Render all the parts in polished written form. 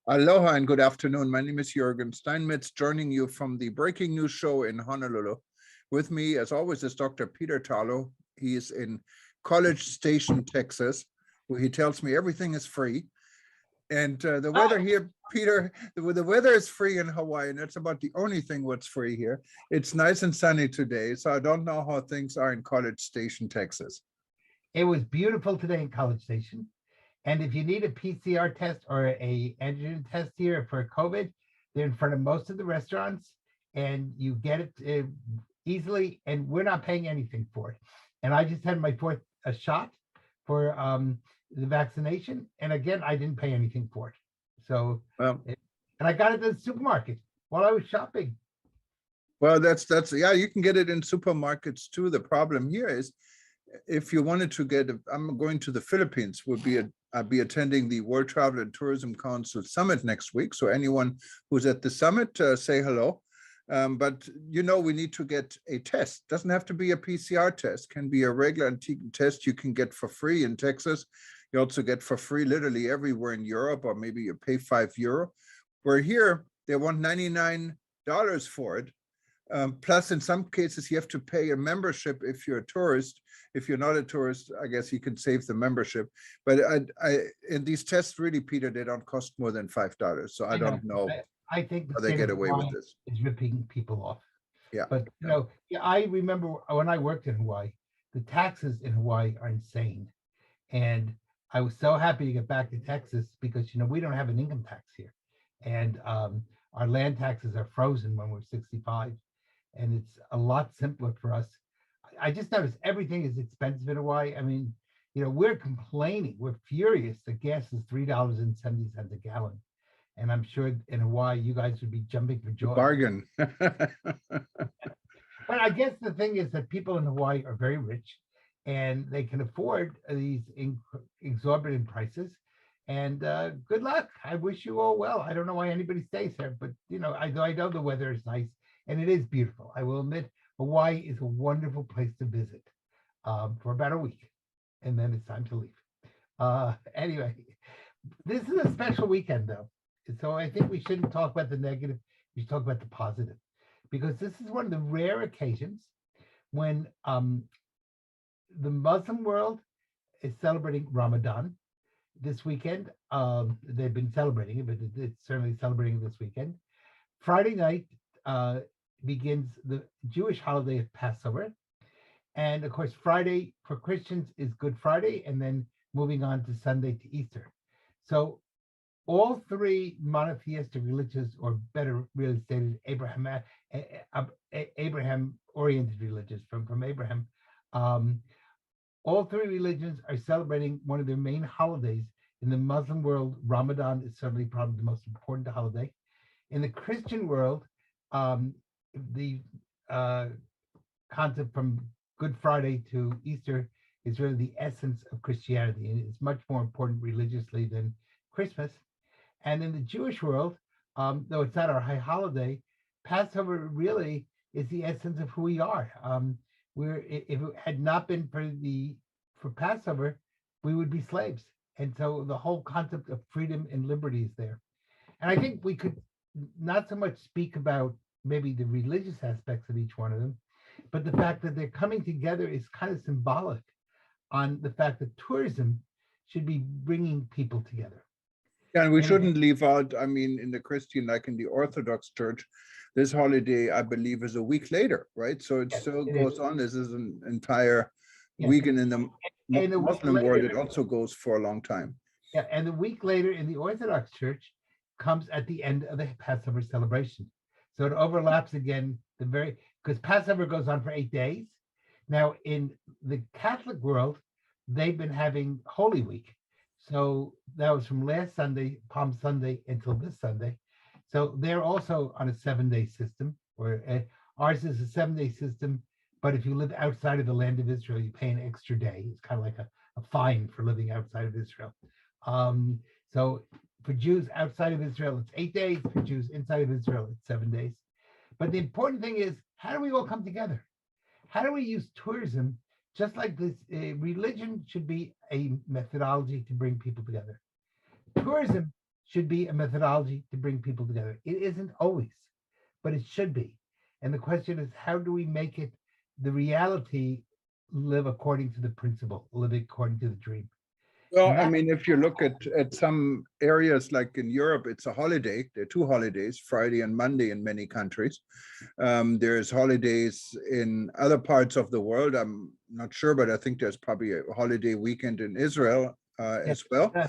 Aloha and good afternoon. My name is Jürgen Steinmetz, joining you from the Breaking News Show in Honolulu. With me, as always, is Dr. Peter Talo. He is in College Station, Texas, where he tells me everything is free. And the weather here, Peter, the weather is free in Hawaii, and that's about the only thing what's free here. It's nice and sunny today, so I don't know how things are in College Station, Texas. It was beautiful today in College Station. And if you need a PCR test or a antigen test here for COVID, they're in front of most of the restaurants and you get it easily, and we're not paying anything for it. And I just had my fourth shot for the vaccination. And again, I didn't pay anything for it. So, and I got it at the supermarket while I was shopping. Well, that's yeah, you can get it in supermarkets too. The problem here is if you wanted to get, I'm going to the Philippines, I'll be attending the World Travel and Tourism Council Summit next week. So anyone who's at the summit, say hello. But we need to get a test. Doesn't have to be a PCR test, can be a regular antigen test you can get for free in Texas. You also get for free literally everywhere in Europe, or maybe you pay €5. Where here, they want $99 for it. Plus, in some cases, you have to pay a membership if you're a tourist. If you're not a tourist, I guess you can save the membership. But in these tests, really, Peter, they don't cost more than $5. So I don't know I think how they get away with this. Is ripping people off. Yeah. But I remember when I worked in Hawaii, the taxes in Hawaii are insane. And I was so happy to get back to Texas because we don't have an income tax here. And our land taxes are frozen when we're 65. And it's a lot simpler for us. I just noticed everything is expensive in Hawaii. I mean, we're complaining, we're furious that gas is $3.70 a gallon. And I'm sure in Hawaii, you guys would be jumping for joy. Bargain. But I guess the thing is that people in Hawaii are very rich and they can afford these exorbitant prices. And good luck. I wish you all well. I don't know why anybody stays here, but I know the weather is nice. And it is beautiful. I will admit, Hawaii is a wonderful place to visit for about a week. And then it's time to leave. Anyway, this is a special weekend, though. So I think we shouldn't talk about the negative. We should talk about the positive. Because this is one of the rare occasions when the Muslim world is celebrating Ramadan this weekend. They've been celebrating it, but it's certainly celebrating this weekend. Friday night, begins the Jewish holiday of Passover. And of course, Friday for Christians is Good Friday, and then moving on to Sunday to Easter. So all three monotheistic religions, or better really stated, Abraham-oriented religions from Abraham, all three religions are celebrating one of their main holidays. In the Muslim world, Ramadan is certainly probably the most important holiday. In the Christian world, the concept from Good Friday to Easter is really the essence of Christianity, and it's much more important religiously than Christmas. And in the Jewish world, though it's not our high holiday, Passover really is the essence of who we are. If it had not been for Passover, we would be slaves. And so the whole concept of freedom and liberty is there. And I think we could not so much speak about maybe the religious aspects of each one of them, but the fact that they're coming together is kind of symbolic on the fact that tourism should be bringing people together. Yeah, and we shouldn't leave out, I mean, in the Christian, like in the Orthodox Church, this holiday, I believe, is a week later, right? So it still goes on. This is an entire weekend in the Muslim world. It also goes for a long time. Yeah, and a week later in the Orthodox Church comes at the end of the Passover celebration. So it overlaps again, because Passover goes on for 8 days. Now, in the Catholic world, they've been having Holy Week. So that was from last Sunday, Palm Sunday, until this Sunday. So they're also on a 7-day system, where ours is a 7-day system. But if you live outside of the land of Israel, you pay an extra day. It's kind of like a fine for living outside of Israel. So for Jews outside of Israel, it's 8 days. For Jews inside of Israel, it's 7 days. But the important thing is, how do we all come together? How do we use tourism, just like this? Religion should be a methodology to bring people together. Tourism should be a methodology to bring people together. It isn't always, but it should be. And the question is, how do we make it the reality, live according to the principle, live according to the dream? Well, And I that, mean, if you look at some areas like in Europe, it's a holiday. There are two holidays, Friday and Monday in many countries. There's holidays in other parts of the world. I'm not sure, but I think there's probably a holiday weekend in Israel yeah, as well. yeah,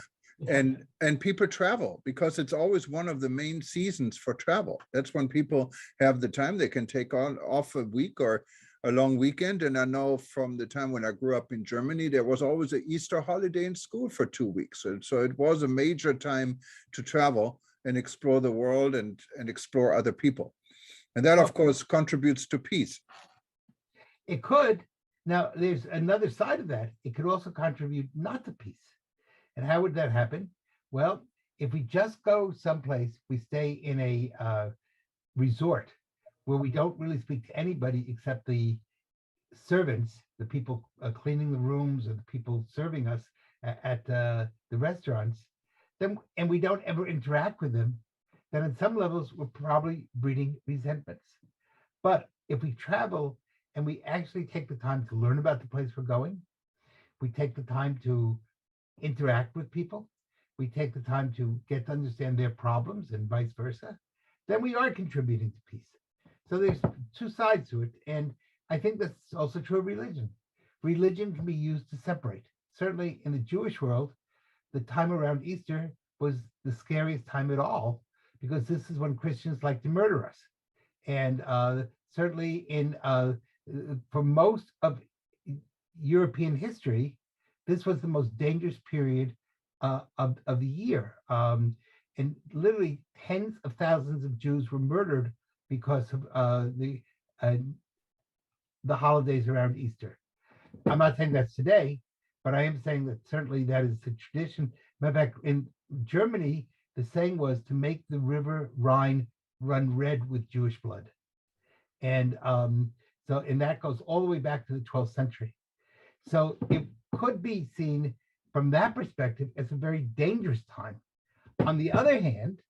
And people travel because it's always one of the main seasons for travel. That's when people have the time. They can take on off a week or a long weekend. And I know from the time when I grew up in Germany, there was always an Easter holiday in school for 2 weeks. So it was a major time to travel and explore the world and explore other people. And that, of course, contributes to peace. it could. Now, there's another side of that. It could also contribute not to peace. And how would that happen? Well, if we just go someplace, we stay in a resort where we don't really speak to anybody except the servants, the people cleaning the rooms, or the people serving us at the restaurants, then and we don't ever interact with them, then on some levels we're probably breeding resentments. But if we travel and we actually take the time to learn about the place we're going, we take the time to interact with people, we take the time to get to understand their problems and vice versa, then we are contributing to peace. So there's two sides to it. And I think that's also true of religion. Religion can be used to separate. Certainly in the Jewish world, the time around Easter was the scariest time at all, because this is when Christians like to murder us. And certainly for most of European history, this was the most dangerous period of the year. And literally tens of thousands of Jews were murdered because of the holidays around Easter. I'm not saying that's today, but I am saying that certainly that is the tradition. Matter of fact, in Germany, the saying was to make the river Rhine run red with Jewish blood. And and that goes all the way back to the 12th century. So it could be seen from that perspective as a very dangerous time. On the other hand,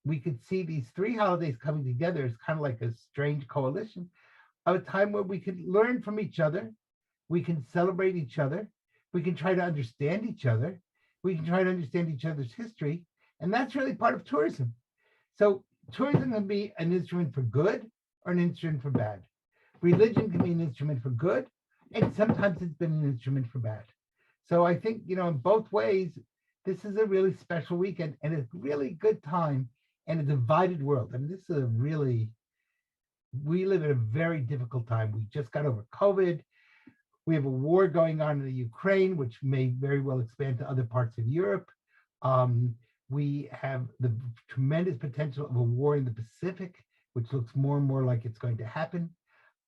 we could see these three holidays coming together as kind of like a strange coalition of a time where we could learn from each other, we can celebrate each other, we can try to understand each other, we can try to understand each other's history, and that's really part of tourism. So tourism can be an instrument for good or an instrument for bad. Religion can be an instrument for good, and sometimes it's been an instrument for bad. So I think, in both ways, this is a really special weekend and a really good time in a divided world. I mean, this is we live in a very difficult time. We just got over COVID. We have a war going on in the Ukraine, which may very well expand to other parts of Europe. We have the tremendous potential of a war in the Pacific, which looks more and more like it's going to happen.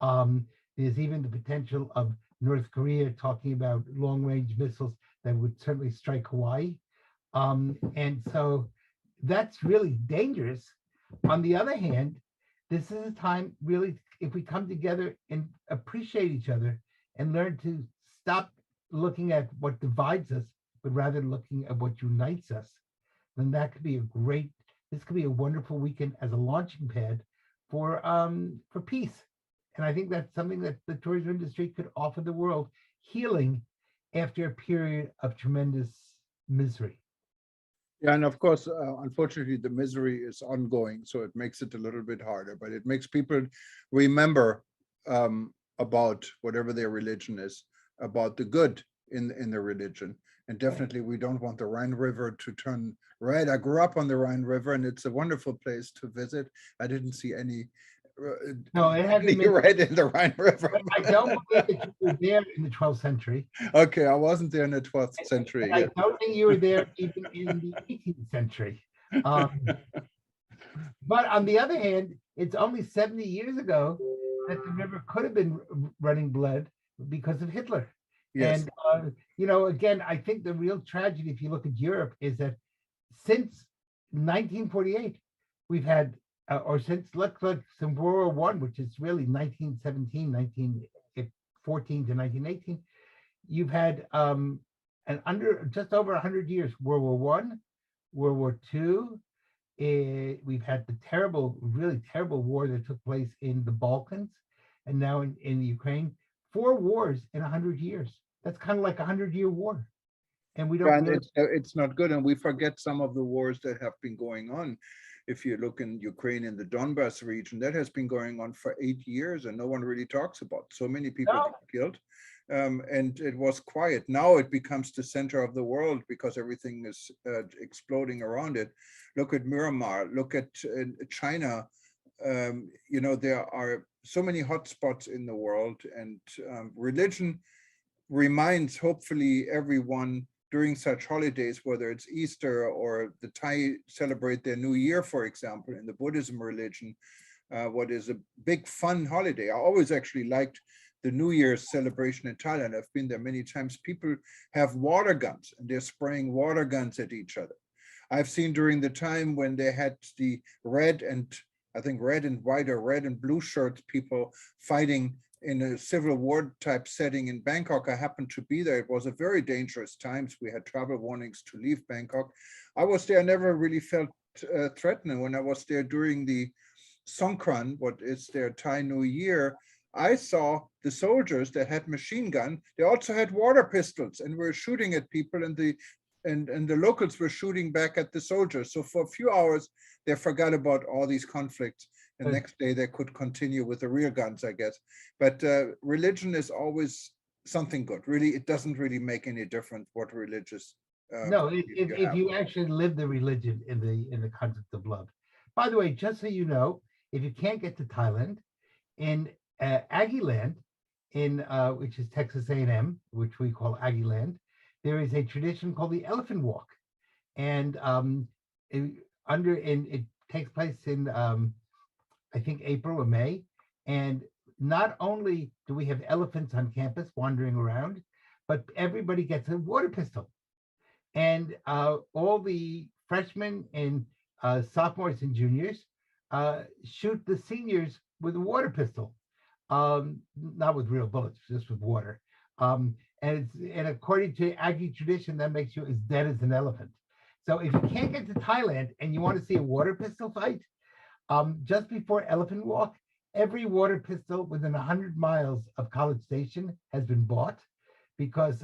There's even the potential of North Korea talking about long-range missiles that would certainly strike Hawaii. And so that's really dangerous. On the other hand, this is a time really, if we come together and appreciate each other and learn to stop looking at what divides us, but rather looking at what unites us, then that could be this could be a wonderful weekend as a launching pad for peace. And I think that's something that the tourism industry could offer the world, healing after a period of tremendous misery. Yeah, and of course, unfortunately, the misery is ongoing, so it makes it a little bit harder, but it makes people remember about whatever their religion is, about the good in the religion. And definitely, we don't want the Rhine River to turn red. I grew up on the Rhine River, and it's a wonderful place to visit. I didn't see any No, it hasn't been red in the Rhine River. I don't believe that you were there in the 12th century. Okay, I wasn't there in the 12th century. I don't think you were there even in the 18th century. But on the other hand, it's only 70 years ago that the river could have been running blood because of Hitler. Yes. And, again, I think the real tragedy, if you look at Europe, is that since 1948, we've had, or since World War I, which is really 1917, 1914 to 1918, you've had just over 100 years, World War I, World War II. We've had the terrible, really terrible war that took place in the Balkans and now in Ukraine. 4 wars in 100 years. That's kind of like a 100-year war. And we don't And really, it's not good. And we forget some of the wars that have been going on. If you look in Ukraine, in the Donbas region, that has been going on for 8 years and no one really talks about. So many people no, got killed. And it was quiet. Now it becomes the center of the world because everything is exploding around it. Look at Myanmar, look at China. You know, there are so many hotspots in the world, and religion reminds hopefully everyone during such holidays, whether it's Easter or the Thai celebrate their New Year, for example, in the Buddhism religion, what is a big fun holiday. I always actually liked the New Year's celebration in Thailand. I've been there many times. People have water guns and they're spraying water guns at each other. I've seen during the time when they had the red and I think red and white or red and blue shirt people fighting in a civil war type setting in Bangkok. I happened to be there. It was a very dangerous times. We had travel warnings to leave Bangkok. I was there, I never really felt threatened. When I was there during the Songkran, what is their Thai New Year, I saw the soldiers that had machine gun. They also had water pistols and were shooting at people, and the locals were shooting back at the soldiers. So for a few hours, they forgot about all these conflicts. And Right. next day they could continue with the real guns, I guess. But religion is always something good. Really, it doesn't really make any difference what religious no, you if have. you actually live the religion in the concept of love. By the way, just so you know, if you can't get to Thailand, in Aggie Land, in which is Texas A&M, which we call Aggie Land, there is a tradition called the Elephant Walk, and it takes place in I think April or May, and not only do we have elephants on campus wandering around, but everybody gets a water pistol, and all the freshmen and sophomores and juniors shoot the seniors with a water pistol, not with real bullets, just with water. And according to Aggie tradition, that makes you as dead as an elephant. So if you can't get to Thailand and you want to see a water pistol fight, just before Elephant Walk, every water pistol within 100 miles of College Station has been bought, because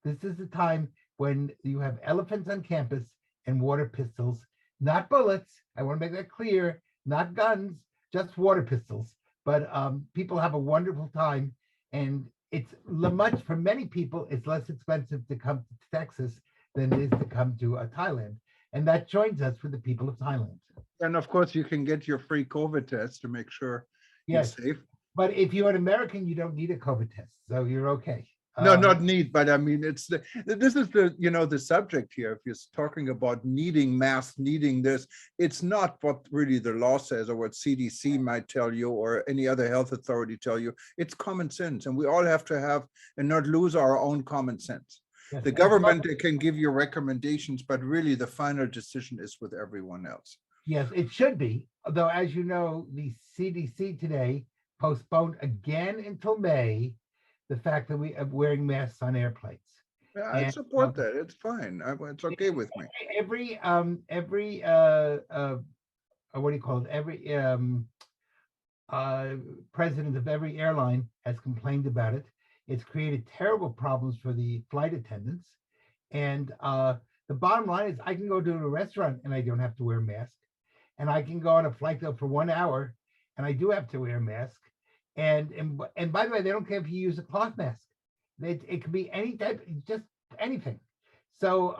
this is the time when you have elephants on campus and water pistols, not bullets. I want to make that clear, not guns, just water pistols. But people have a wonderful time, and it's much for many people. It's less expensive to come to Texas than it is to come to Thailand, and that joins us with the people of Thailand. And of course, you can get your free COVID test to make sure you're Yes, safe. but if you're an American, you don't need a COVID test, so you're okay. No, not need, but I mean, it's this is the, you know, the subject here. If you're talking about needing masks, needing this, it's not what really the law says or what CDC might tell you or any other health authority tell you. It's common sense, and we all have to have and not lose our own common sense. Yes, The and government, they can give you recommendations, but really the final decision is with everyone else. yes, it should be. Although, as you know, the CDC today postponed again until May the fact that we are wearing masks on airplanes. Yeah, I And support that. It's fine. It's okay with me. every what do you call it? Every president of every airline has complained about it. It's created terrible problems for the flight attendants. And the bottom line is I can go to a restaurant and I don't have to wear a mask. And I can go on a flight though for 1 hour and I do have to wear a mask. And by the way, they don't care if you use a cloth mask. It could be any type, just anything. So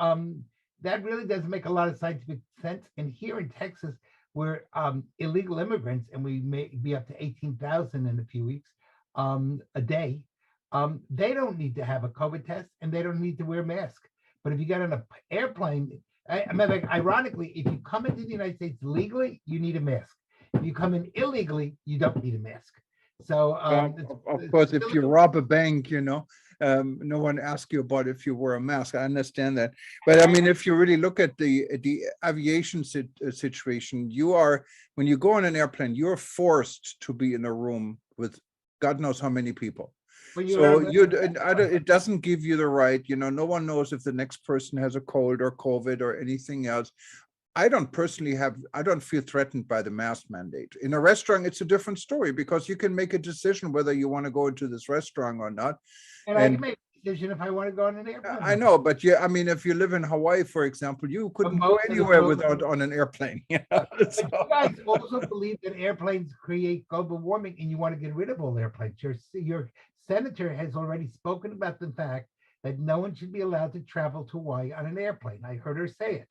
that really doesn't make a lot of scientific sense. And here in Texas, we're illegal immigrants, and we may be up to 18,000 in a few weeks a day. They don't need to have a COVID test, and they don't need to wear a mask. But if you get on an airplane, I mean, like, ironically, if you come into the United States legally, you need a mask. If you come in illegally, you don't need a mask. So of course, if you rob a bank, you know, no one asks you about if you wear a mask. I understand that, but I mean, if you really look at the aviation situation, you are, when you go on an airplane, you're forced to be in a room with God knows how many people. When you're So around it doesn't give you the right, no one knows if the next person has a cold or COVID or anything else. I don't feel threatened by the mask mandate. In a restaurant, it's a different story because you can make a decision whether you want to go into this restaurant or not. and I can make a decision if I want to go on an airplane. I know, but yeah, I mean, if you live in Hawaii, for example, you couldn't go most of the anywhere folks- without on an airplane. But So- you guys also believe that airplanes create global warming and you want to get rid of all airplanes. Your senator has already spoken about the fact that no one should be allowed to travel to Hawaii on an airplane. I heard her say it.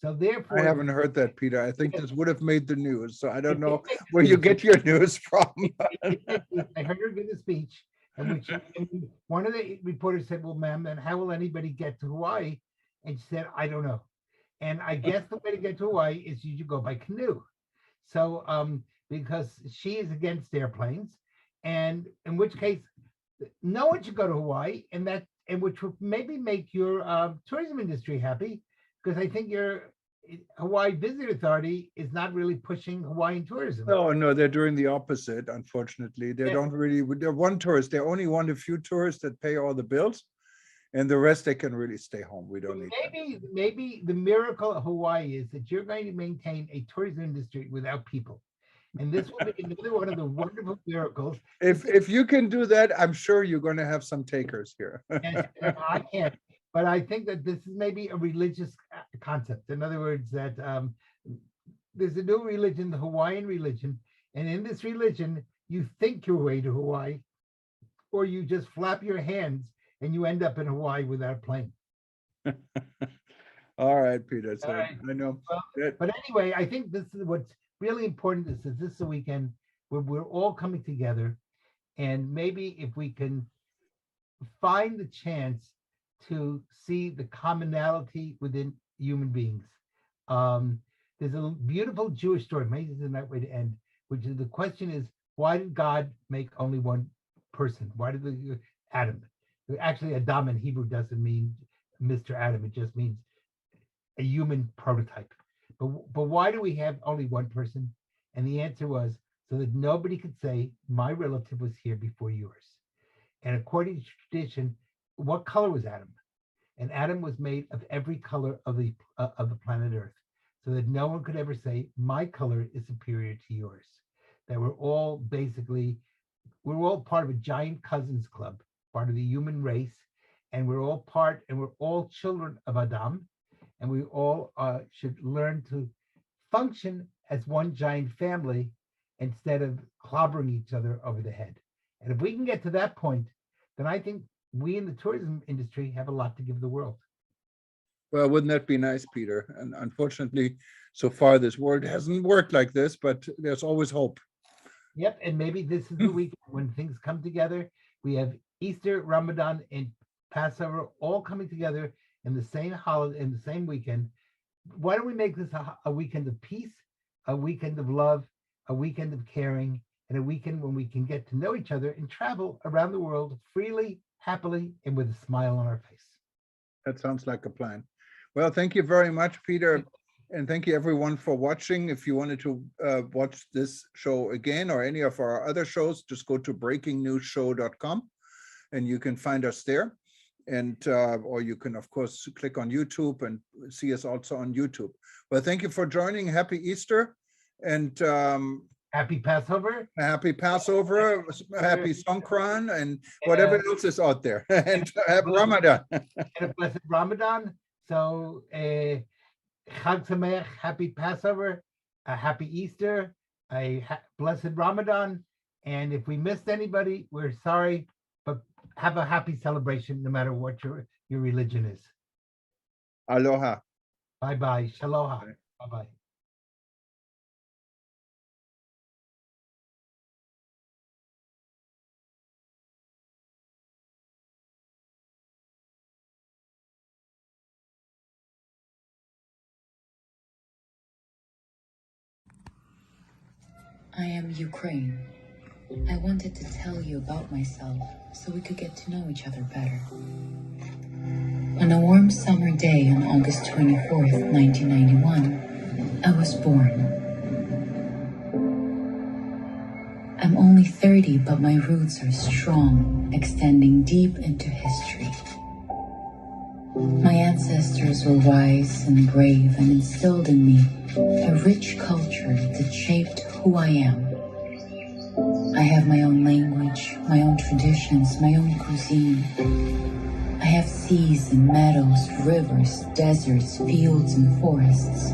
So therefore. I haven't heard that, Peter. I think Yes. this would have made the news, so I don't It know did make the where you news. get your news from. I heard her give a speech in which and one of the reporters said, well, ma'am, then how will anybody get to Hawaii? And she said, I don't know. And I guess the way to get to Hawaii is you should go by canoe. So because she is against airplanes, and in which case no one should go to Hawaii, and which would maybe make your tourism industry happy, because I think your Hawaii Visit Authority is not really pushing Hawaiian tourism. No, they're doing the opposite, unfortunately. They Yeah. don't really, they're one tourist. They only want a few tourists that pay all the bills. And the rest, they can really stay home. We don't need that. Maybe the miracle of Hawaii is that you're going to maintain a tourism industry without people. And this will be another one of the wonderful miracles. If you can do that, I'm sure you're going to have some takers here. And I can't, but I think that this is maybe a religious concept. In other words, that there's a new religion, the Hawaiian religion. And in this religion, you think your way to Hawaii, or you just flap your hands and you end up in Hawaii without a plane. All right, Peter. So All right. I know. Well, Good. But anyway, I think this is what's really important. This is a weekend where we're all coming together, and maybe if we can find the chance to see the commonality within human beings. There's a beautiful Jewish story, maybe it's a nice way to end, which is the question is, why did God make only one person? Why did Adam? Actually, Adam in Hebrew doesn't mean Mr. Adam, it just means a human prototype. But why do we have only one person? And the answer was so that nobody could say, my relative was here before yours. And according to tradition, what color was Adam? And Adam was made of every color of the planet Earth, so that no one could ever say, my color is superior to yours. That we're all part of a giant cousins club, part of the human race, and we're all children of Adam, and we all should learn to function as one giant family instead of clobbering each other over the head. And if we can get to that point, then I think we in the tourism industry have a lot to give the world. Well, wouldn't that be nice, Peter? And unfortunately, so far this world hasn't worked like this, but there's always hope. Yep, and maybe this is the week when things come together. We have Easter, Ramadan, and Passover all coming together in the same holiday, in the same weekend. Why don't we make this a weekend of peace, a weekend of love, a weekend of caring, and a weekend when we can get to know each other and travel around the world freely, happily, and with a smile on our face. That sounds like a plan. Well, thank you very much, Peter. And thank you everyone for watching. If you wanted to watch this show again or any of our other shows, just go to breakingnewsshow.com and you can find us there. And or you can, of course, click on YouTube and see us also on YouTube. Well, thank you for joining. Happy Easter and Happy Passover. happy Passover, happy Songkran, and whatever else is out there. And happy Ramadan. And a blessed Ramadan. So Chag Sameach, happy Passover, a happy Easter, a blessed Ramadan. And if we missed anybody, we're sorry, but have a happy celebration no matter what your religion is. Aloha. Bye-bye. Shaloha. Bye-bye. I am Ukraine. I wanted to tell you about myself so we could get to know each other better. On a warm summer day on August 24th, 1991, I was born. I'm only 30, but my roots are strong, extending deep into history. My ancestors were wise and brave and instilled in me a rich culture that shaped who I am. I have my own language, my own traditions, my own cuisine. I have seas and meadows, rivers, deserts, fields, and forests.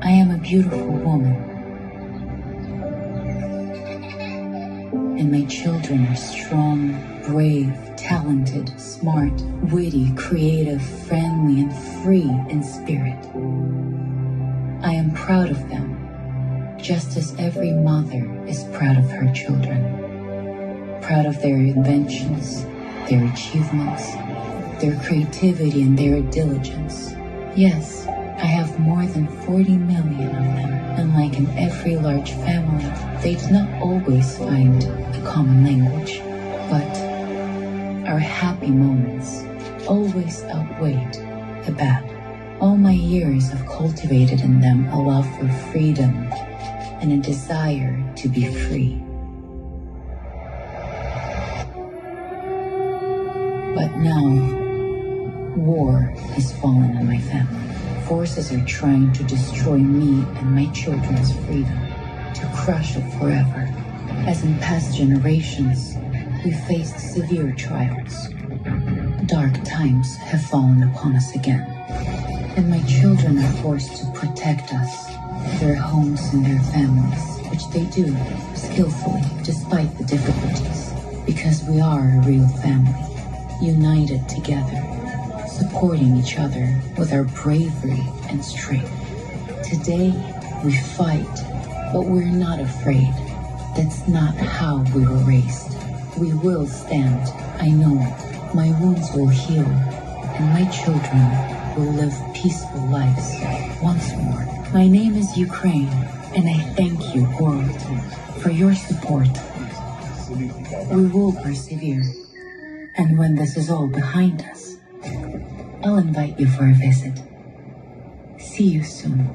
I am a beautiful woman. And my children are strong, brave, talented, smart, witty, creative, friendly, and free in spirit. I am proud of them, just as every mother is proud of her children. Proud of their inventions, their achievements, their creativity, and their diligence. Yes, I have more than 40 million of them, and like in every large family, they do not always find a common language, but our happy moments always outweighed the bad. All my years have cultivated in them a love for freedom and a desire to be free. But now, war has fallen on my family. Forces are trying to destroy me and my children's freedom, to crush it forever. As in past generations, we faced severe trials. Dark times have fallen upon us again, and my children are forced to protect us, their homes and their families, which they do skillfully despite the difficulties, because we are a real family, united together, supporting each other with our bravery and strength. Today, we fight, but we're not afraid. That's not how we were raised. We will stand, I know. My wounds will heal, and my children will live peaceful lives once more. My name is Ukraine, and I thank you, world, for your support. We will persevere, and when this is all behind us, I'll invite you for a visit. See you soon.